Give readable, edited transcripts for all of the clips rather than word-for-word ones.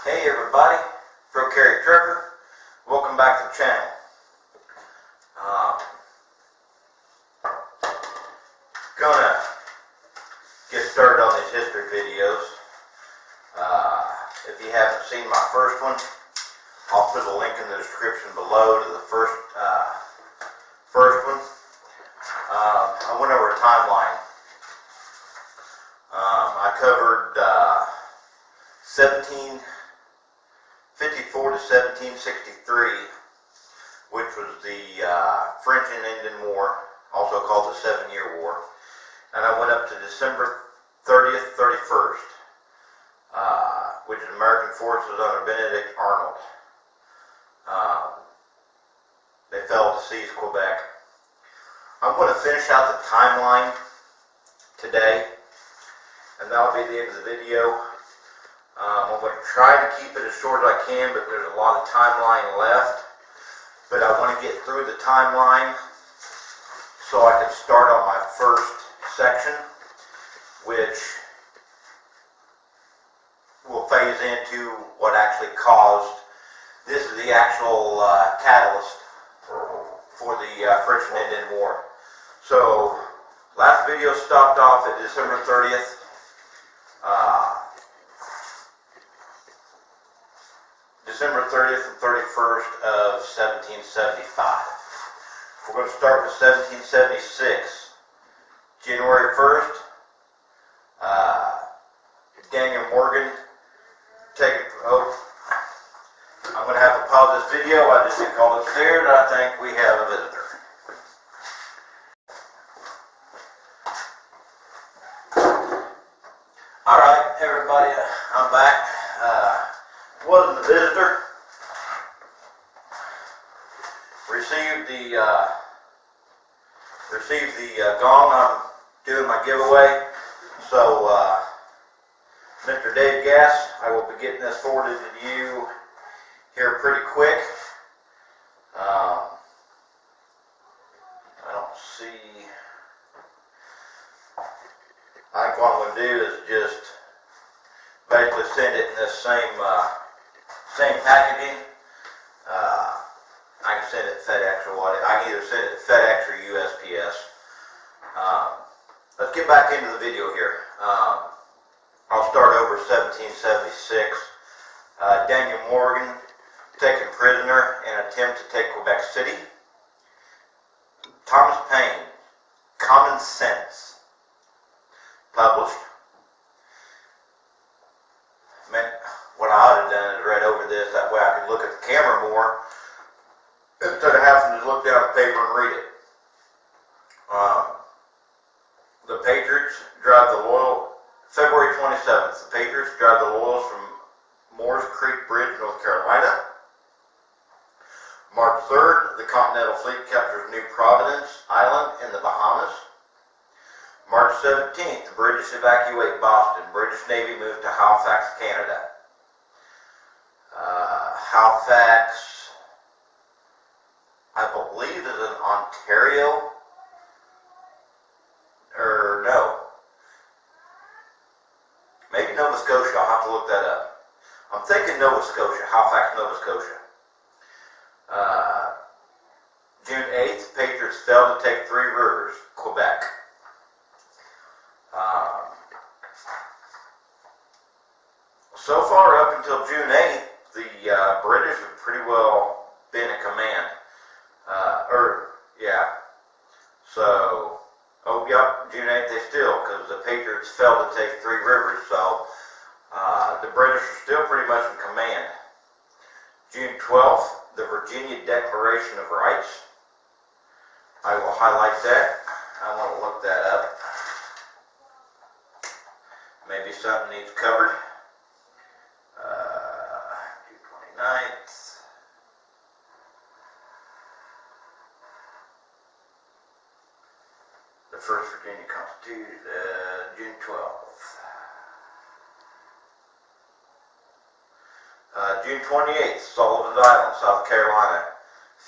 Hey everybody, Pro Carry Trucker. Welcome back to the channel. Gonna get started on these history videos. If you haven't seen my first one, I'll put a link in the description below to the first one. I went over a timeline. I covered 1754 to 1763, which was the French and Indian War, also called the 7-Year War. And I went up to December 30th, 31st, which is American forces under Benedict Arnold. They failed to seize Quebec. I'm going to finish out the timeline today, and that'll be the end of the video. I'm going to try to keep it as short as I can, but there's a lot of timeline left. But I want to get through the timeline so I can start on my first section, which will phase into what actually caused. This is the actual catalyst for the French and Indian War. So, last video stopped off at December 30th. December 30th and 31st of 1775. We're going to start with 1776. January 1st, Daniel Morgan I'm going to have to pause this video. I just get called upstairs. I think we have a visitor. Alright, everybody, I'm back. Wasn't a visitor. Received the gong. I'm doing my giveaway. So, Mr. Dave Gass, I will be getting this forwarded to you here pretty quick. I don't see. I think what I'm going to do is just basically send it in this same packaging. I can send it FedEx or what. I can either send it FedEx or USPS. Let's get back into the video here. I'll start over 1776. Daniel Morgan taken prisoner in an attempt to take Quebec City. Thomas Paine, Common Sense, published. What I ought to have done is read over this, that way I could look at the camera more instead of having to look down the paper and read it. The Patriots drive the Loyal, February 27th, the Patriots drive the Loyals from Moores Creek Bridge, North Carolina. March 3rd, the Continental Fleet captures New Providence Island in the Bahamas. March 17th, the British evacuate Boston. British Navy moves to Halifax, Canada. Halifax, I believe, is in Ontario. Or no. Maybe Nova Scotia. I'll have to look that up. I'm thinking Nova Scotia. Halifax, Nova Scotia. June 8th, Patriots failed to take Three Rivers, Quebec. So far up until June 8th, the British have pretty well been in command. June 8th they still, because the Patriots failed to take Three Rivers, so the British are still pretty much in command. June 12th, the Virginia Declaration of Rights. I will highlight that. I want to look that up. Maybe something needs covered. June 29th. The first Virginia Constitution, June 12th. June 28th, Sullivan's Island, South Carolina.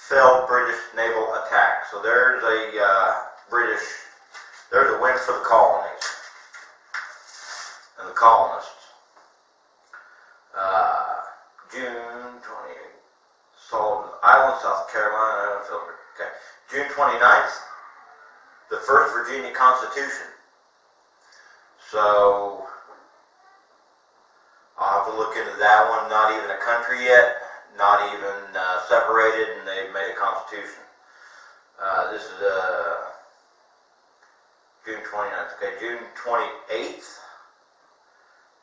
Failed British naval attack. So there's a there's a win for the colonies and the colonists. June 28th. Sullivan Island, South Carolina, unfiltered. Okay. June 29th, the first Virginia Constitution. So, I'll have to look into that one. Not even a country yet, not even separated, and they've made a constitution. This is June 29th. Okay, June 28th.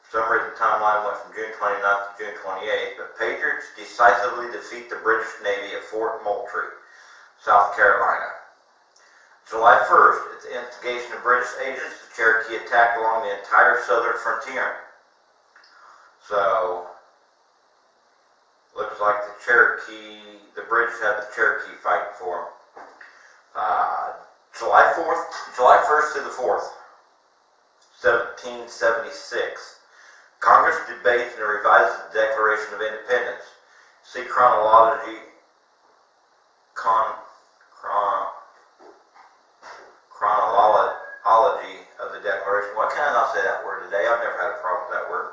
For some reason, the timeline went from June 29th to June 28th, but Patriots decisively defeat the British Navy at Fort Moultrie, South Carolina. July 1st, at the instigation of British agents, the Cherokee attacked along the entire southern frontier. So, looks like the British had the Cherokee fighting for them. July 1st to the 4th, 1776. Congress debates and revises the Declaration of Independence. See chronology of the Declaration. Why can't I not say that word today? I've never had a problem with that word.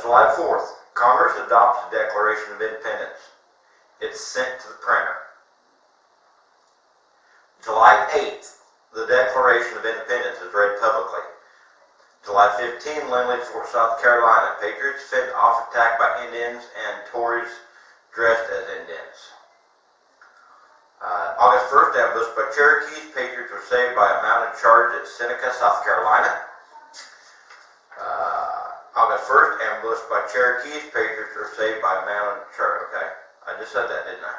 July 4th, Congress adopts the Declaration of Independence. It's sent to the printer. July 8th, the Declaration of Independence is read publicly. July 15, Lindley, Fort South Carolina. Patriots fend off attack by Indians and Tories dressed as Indians. August 1st, ambushed by Cherokees. Patriots were saved by a mounted charge at Seneca, South Carolina. August 1st, ambushed by Cherokees. Patriots were saved by a mounted charge. Okay, I just said that, didn't I?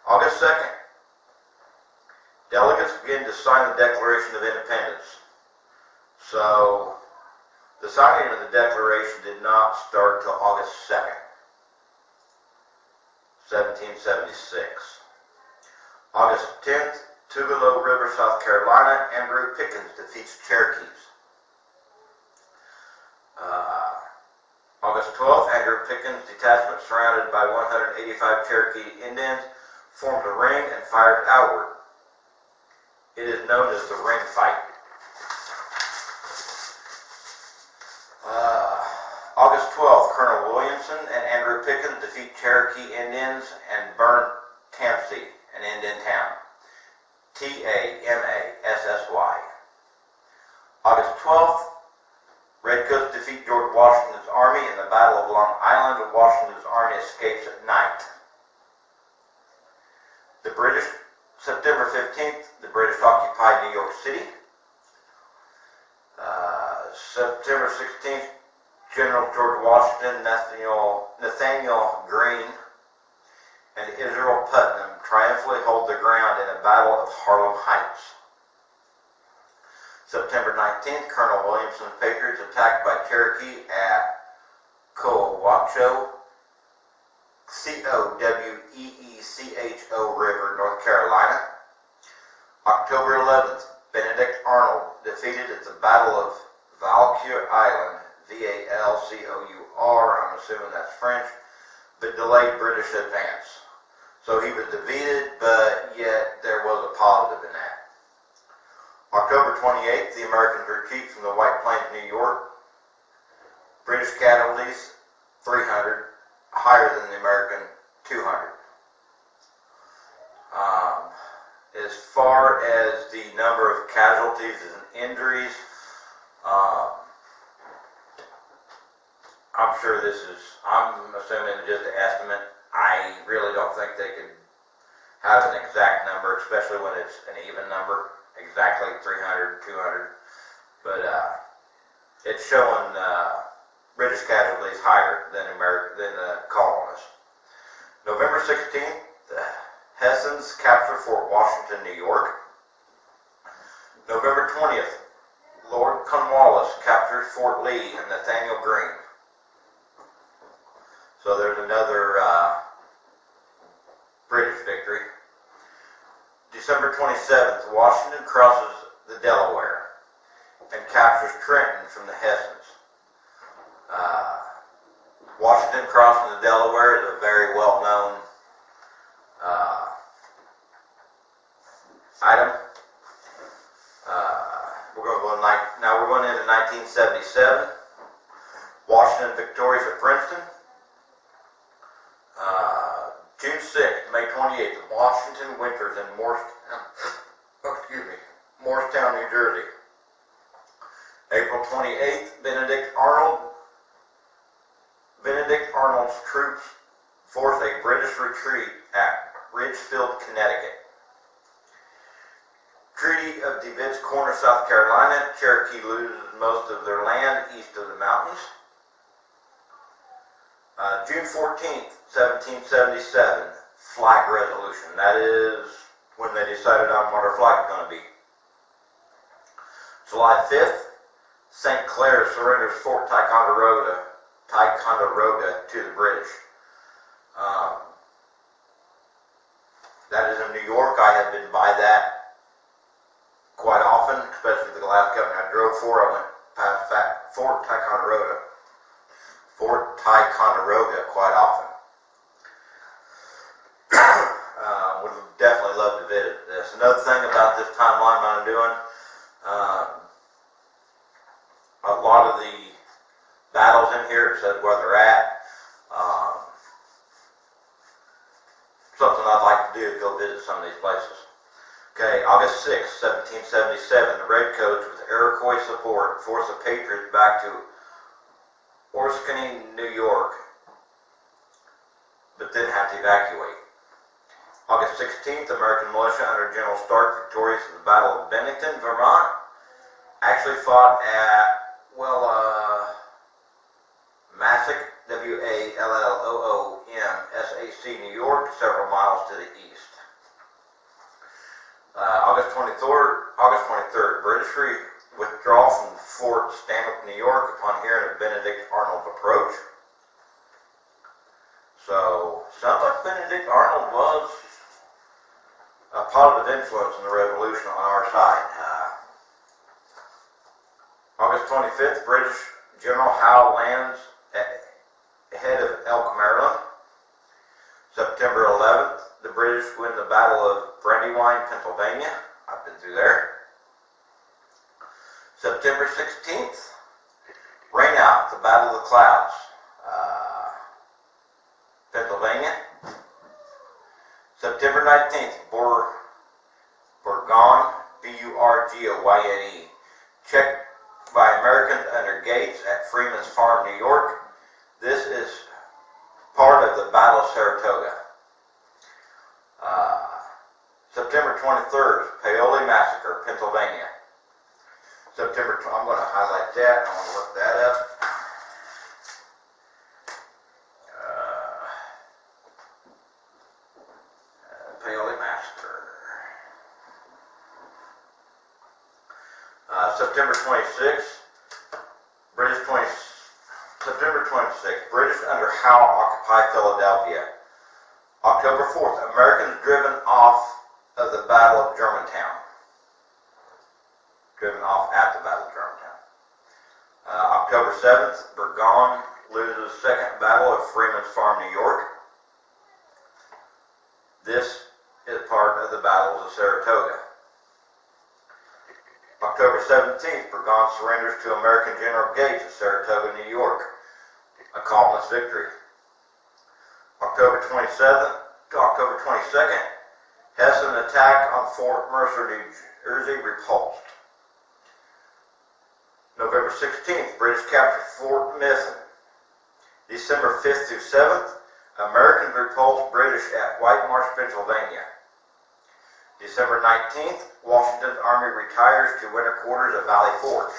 August 2nd, delegates begin to sign the Declaration of Independence. So, the signing of the Declaration did not start till August 2nd, 1776. August 10th, Tugelo River, South Carolina, Andrew Pickens defeats Cherokees. August 12th, Andrew Pickens' detachment, surrounded by 185 Cherokee Indians, formed a ring and fired outward. It is known as the ring fight. August 12th, Colonel Williamson and Andrew Pickens defeat Cherokee Indians and burn Tampsey, an Indian town. Tamassy. August 12th, Redcoats defeat George Washington's army in the Battle of Long Island. Washington's army escapes at night. September 15th, the British occupied New York City. September 16th, General George Washington, Nathaniel Greene, and Israel Putnam triumphantly hold their ground in a battle of Harlem Heights. September 19th, Colonel Williamson's Patriots attacked by Cherokee at Cowacho, Coweecho River, North Carolina. October 11th, Benedict Arnold defeated at the Battle of Valcour Island, Valcour, I'm assuming that's French, but delayed British advance. So he was defeated, but yet there was a positive in that. October 28th, the Americans retreat from the White Plains, New York. British casualties, 300, higher than the American 200. As far as the number of casualties and injuries, I'm assuming just an estimate. I really don't think they could have an exact number, especially when it's an even number, exactly 300, 200. But it's showing British casualties higher than the colonists. November 16th, the Hessians capture Fort Washington, New York. November 20th, Lord Cornwallis captures Fort Lee and Nathaniel Greene. So there's another British victory. December 27th, Washington crosses the Delaware and captures Trenton from the Hessians. Washington crossing the Delaware is a very well-known item. We're going into 1977. Washington victorious at Princeton. May 28th, Washington winters in Morristown, New Jersey. April 28th, Benedict Arnold's troops force a British retreat at Ridgefield, Connecticut. Treaty of DeWitt's Corner, South Carolina. Cherokee loses most of their land east of the mountains. June 14th, 1777, flag resolution. That is when they decided on what our flag is going to be. July 5th, St. Clair surrenders Fort Ticonderoga to the British. That is in New York. I have been by that quite often, especially the last company I drove for. I went past Fort Ticonderoga quite often. Would definitely love to visit this. Another thing about this timeline I'm doing, a lot of the battles in here, it says where they're at. Something I'd like to do is go visit some of these places. Okay, August 6, 1777, the Redcoats with Iroquois support force the Patriots back to Orsini, New York, but then have to evacuate. August 16th, American militia under General Stark, victorious in the Battle of Bennington, Vermont, actually fought at, Massac, W-A-L-L-O-O-M-S-A-C, New York, several miles to the east. August 23rd, British withdraw from Fort Stanwix, New York, upon hearing of Benedict Arnold's approach. So, sounds like Benedict Arnold was a positive influence in the Revolution on our side. August 25th, British General Howe lands ahead of Elk, Maryland. September 11th, the British win the Battle of Brandywine, Pennsylvania. I've been through there. September 16th, rain out, the Battle of the Clouds, Pennsylvania. September 19th, Bourgogne, B-U-R-G-O-Y-N-E, checked by Americans under Gates at Freeman's Farm, New York. This is part of the Battle of Saratoga. September 23rd, Paoli Massacre, Pennsylvania. I'm going to highlight that. I want to look that up. Paoli Massacre. September 26th, British under Howe occupy Philadelphia. October 4th, Americans driven off of the Battle of Germantown. October 7th, Bourgogne loses second Battle of Freeman's Farm, New York. This is part of the Battles of Saratoga. October 17th, Bourgogne surrenders to American General Gates at Saratoga, New York. A calmless victory. October 22nd, Hessen attack on Fort Mercer, New Jersey, repulsed. November 16th, British capture Fort Mifflin. December 5th through 7th, Americans repulsed British at White Marsh, Pennsylvania. December 19th, Washington's army retires to winter quarters at Valley Forge.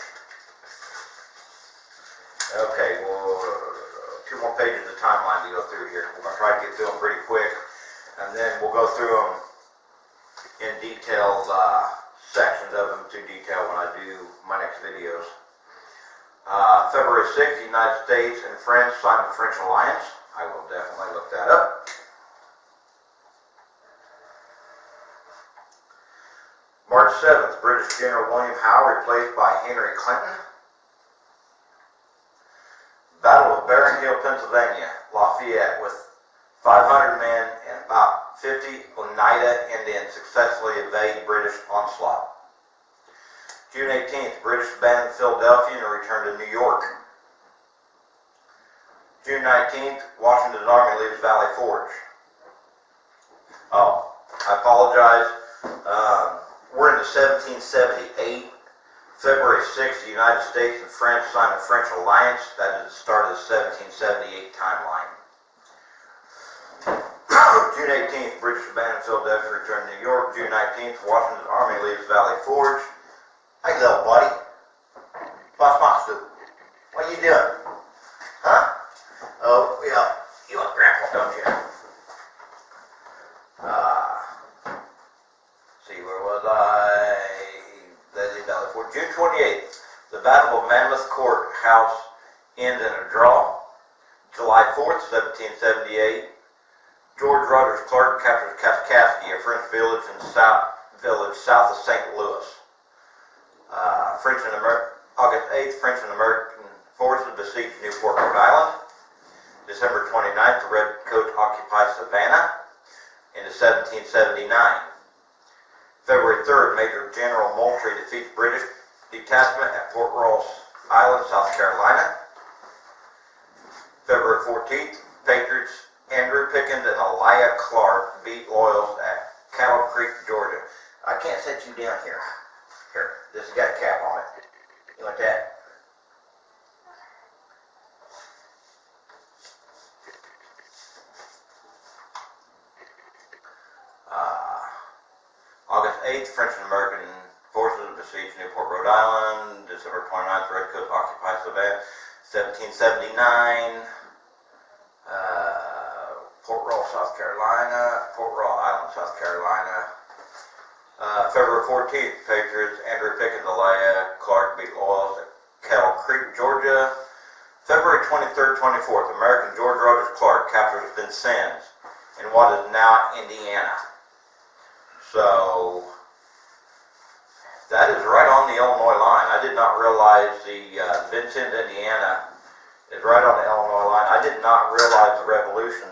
Okay, well, 2 more pages of timeline to go through here. We're going to try to get through them pretty quick, and then we'll go through them in detailed sections of them to detail when I do my next videos. February 6th, the United States and France signed the French alliance. I will definitely look that up. March 7th, British General William Howe replaced by Henry Clinton. Battle of Barron Hill, Pennsylvania. Lafayette with 500 men and about 50 Oneida Indians successfully evade British onslaught. June 18th, British abandoned Philadelphia and returned to New York. June 19th, Washington's army leaves Valley Forge. Oh, I apologize. We're in the 1778. February 6th, the United States and France signed the French alliance. That is the start of the 1778 timeline. June 18th, British abandoned Philadelphia, returned to New York. June 19th, Washington's army leaves Valley Forge. Hey, little buddy. What's my soup? What you doing? Huh? Oh, yeah. You want Grandpa, don't you? See, where was I? Valley Forge. June 28th, the Battle of Monmouth Court House ends in a draw. July 4th, 1778, George Rogers Clark captures Kaskaskia, a French village south of St. Louis. August 8th, French and American forces besiege Newport, Rhode Island. December 29th, the Redcoats occupy Savannah into 1779. February 3rd, Major General Moultrie defeats British detachment at Fort Ross Island, South Carolina. February 14th, Patriots Andrew Pickens and Elijah Clark beat Loyals at Cattle Creek, Georgia. I can't set you down here. Here, this has got a cap on it. You want that? August 8th, French and American forces besiege Newport, Rhode Island. December 29th, Redcoats occupy Savannah. 1779, Fort Ross Island, South Carolina. February 14th, Patriots Andrew Pickens, Elijah Clark beat Loyals at Cattle Creek, Georgia. February 23rd, 24th, American George Rogers Clark captures Vincennes in what is now Indiana. So, that is right on the Illinois line. I did not realize the Vincennes, Indiana is right on the Illinois line. I did not realize the Revolution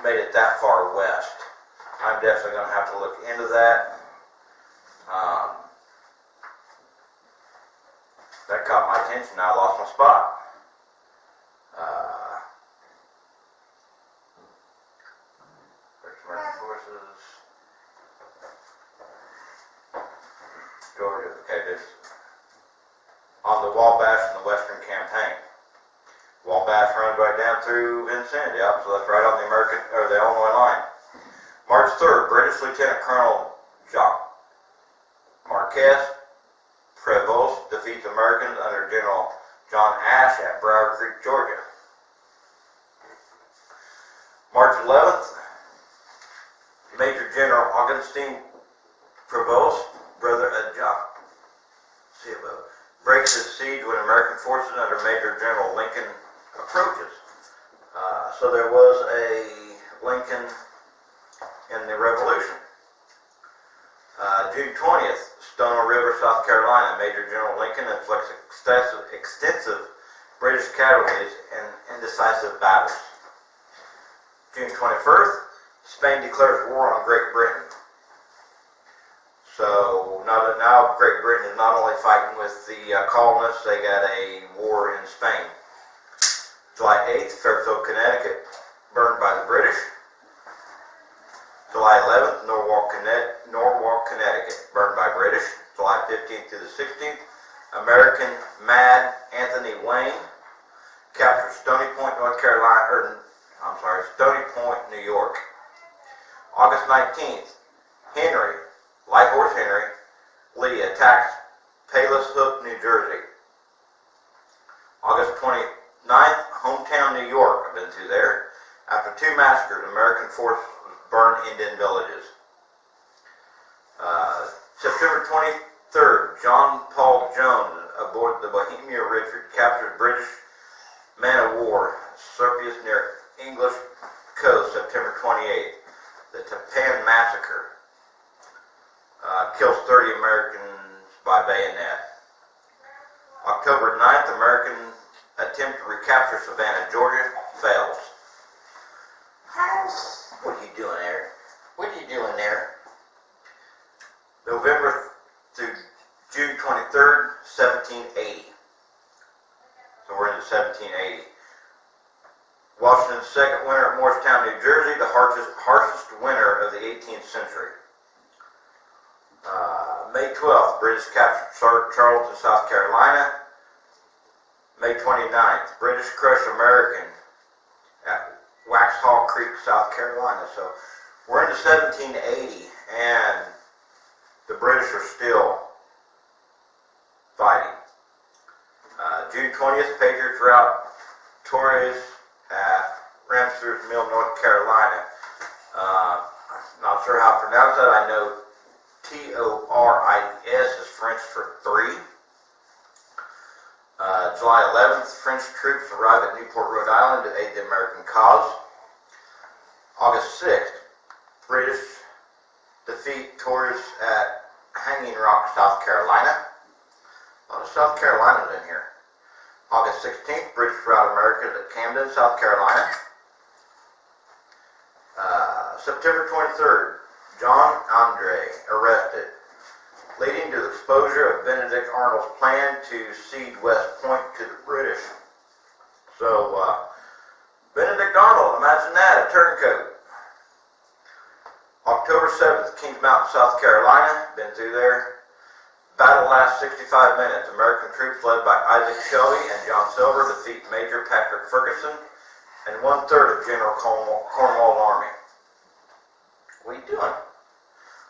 made it that far west. I'm definitely going to have to look into that. That caught my attention. Now I lost my spot. American forces. Georgia. Okay, this on the Wabash and the Western Campaign. Wabash runs right down through Vincennes. Yep, so that's right on the the Illinois line. March 3rd, British Lieutenant Colonel Jacques Marquez Prevost defeats Americans under General John Ash at Broward Creek, Georgia. March 11th, Major General Augustine Prevost, brother of Jacques, breaks his siege when American forces under Major General Lincoln approaches. So there was a Lincoln in the Revolution. June 20th, Stono River, South Carolina, Major General Lincoln inflicts extensive British casualties in indecisive battles. June 21st, Spain declares war on Great Britain. So now Great Britain is not only fighting with the colonists, they got a war in Spain. July 8th, Fairfield, Connecticut, burned by the British. July 11th, Norwalk, Connecticut, burned by British. July 15th through the 16th, American Mad Anthony Wayne captures Stony Point, Stony Point, New York. August 19th, Light Horse Henry Lee attacks Palos Hook, New Jersey. August 29th, hometown New York. I've been through there. After two massacres, American forces burn Indian villages. September 23rd, John Paul Jones aboard the Bohemia Richard captures British man-of-war Serpius near English coast. September 28th, the Tapan Massacre kills 30 Americans by bayonet. October 9th, American attempt to recapture Savannah, Georgia, fails. What are you doing there? What are you doing there? November through June 23rd, 1780. So we're into 1780. Washington Washington's second winter at Morristown, New Jersey, the harshest winter of the 18th century. May 12th, British captured Charleston, South Carolina. May 29th, British crushed American at Waxhaw Creek, South Carolina. So we're into 1780, and the British are still fighting. June 20th, Patriots rout Torres at Ramsford's Mill, North Carolina. Not sure how to pronounce that. I know Toris is French for 3. July 11th, French troops arrive at Newport, Rhode Island to aid the American cause. August 6th, British defeat Tories at Hanging Rock, South Carolina. A lot of South Carolinas in here. August 16th, British rout Americans at Camden, South Carolina. September 23rd, John Andre arrested, leading to the exposure of Benedict Arnold's plan to cede West Point to the British. So, Benedict Arnold, imagine that, a turncoat. October 7th, Kings Mountain, South Carolina, been through there. Battle lasts 65 minutes. American troops led by Isaac Shelby and John Silver defeat Major Patrick Ferguson and 1/3 of General Cornwall's army. What are you doing?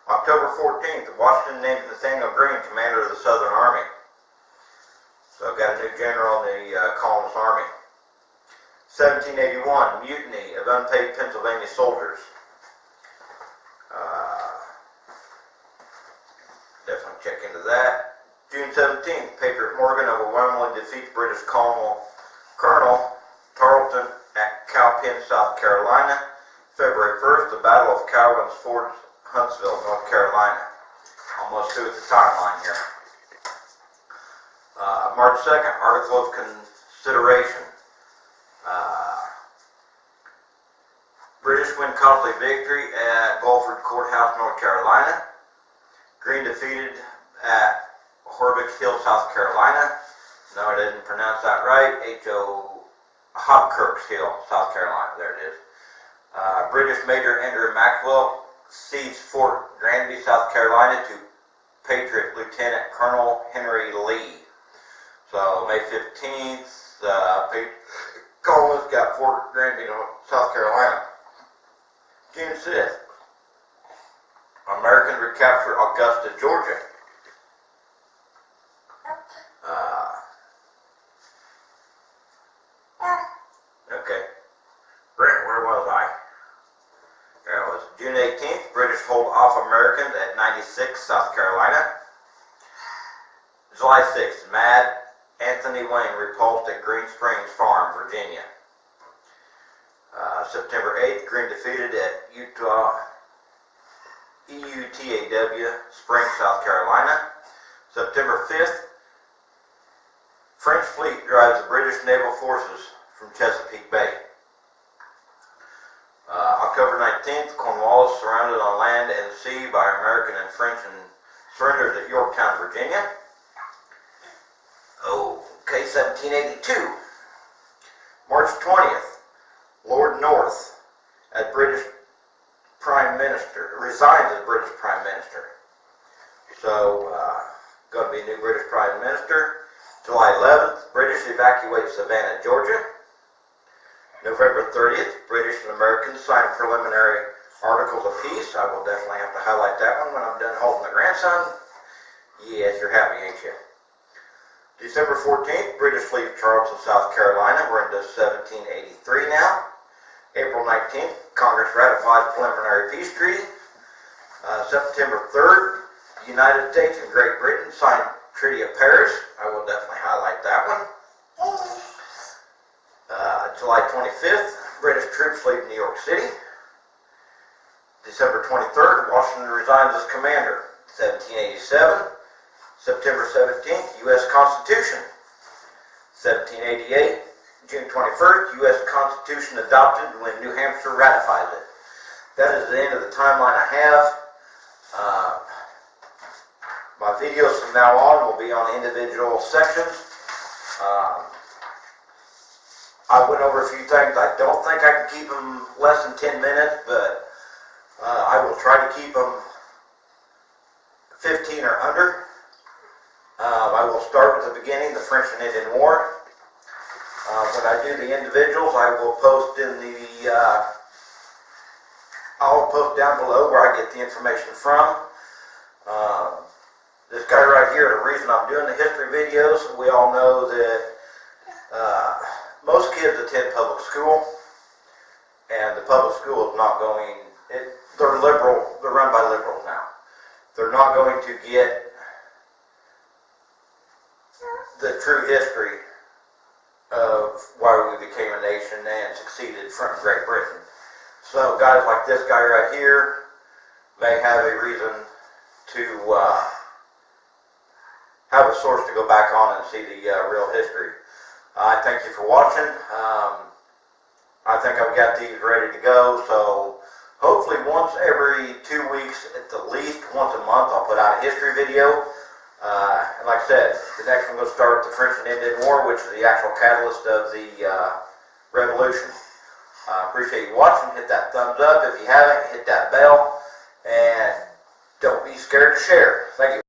October 14th, Washington named Nathaniel Greene commander of the Southern Army. So got a new general in the colonist army. 1781, mutiny of unpaid Pennsylvania soldiers. Definitely check into that. June 17th, Patriot Morgan overwhelmingly defeats British Colonel Tarleton at Cowpen, South Carolina. February 1st, the Battle of Cowden's Ford, Huntsville, North Carolina. Almost through the timeline here. March 2nd, Article of Consideration. British win costly victory at Beaufort Courthouse, North Carolina. Greene defeated at Horvix Hill, South Carolina. No, I didn't pronounce that right. Hopkirk's Hill, South Carolina. There it is. British Major Andrew Maxwell cedes Fort Granby, South Carolina to Patriot Lieutenant Colonel Henry Lee. So May 15th, colonists got Fort Granby, South Carolina. June 6th, Americans recapture Augusta, Georgia. Okay. Where was I? There it was. June 18th, British hold off Americans at 96, South Carolina. July 6th, Mad Anthony Wayne repulsed at Green Springs Farm, Virginia. September 8th, Greene defeated at EUTAW, Springs, South Carolina. September 5th, French fleet drives the British naval forces from Chesapeake Bay. October 19th, Cornwallis surrounded on land and sea by American and French and surrenders at Yorktown, Virginia. Okay, 1782. March 20th, Lord North, as British Prime Minister, resigns as British Prime Minister. So, going to be a new British Prime Minister. July 11th, British evacuate Savannah, Georgia. November 30th, British and Americans sign preliminary articles of peace. I will definitely have to highlight that one when I'm done holding the grandson. Yes, you're happy, ain't you? December 14th, British leave Charleston, South Carolina. We're into 1783 now. April 19th, Congress ratifies preliminary peace treaty. September 3rd, United States and Great Britain signed Treaty of Paris. I will definitely highlight that one. July 25th, British troops leave New York City. December 23rd, Washington resigns as commander. 1787, September 17th, U.S. Constitution. 1788, June 21st, U.S. Constitution adopted when New Hampshire ratifies it. That is the end of the timeline I have. My videos from now on will be on individual sections. I I went over a few things. I don't think I can keep them less than 10 minutes, but I will try to keep them 15 or under. I will start with the beginning, the French and Indian War. When I do the individuals, I will post I'll post down below where I get the information from. This guy right here, the reason I'm doing the history videos, we all know that most kids attend public school, and the public school is not going, they're liberal, they're run by liberals now. They're not going to get the true history of why we became a nation and succeeded from Great Britain. So guys like this guy right here may have a reason to have a source to go back on and see the real history. I thank you for watching. I think I've got these ready to go, so hopefully once every 2 weeks, at the least once a month, I'll put out a history video. And like I said, the next one will start with the French and Indian War, which is the actual catalyst of the Revolution. Appreciate you watching. Hit that thumbs up. If you haven't, hit that bell. And don't be scared to share. Thank you.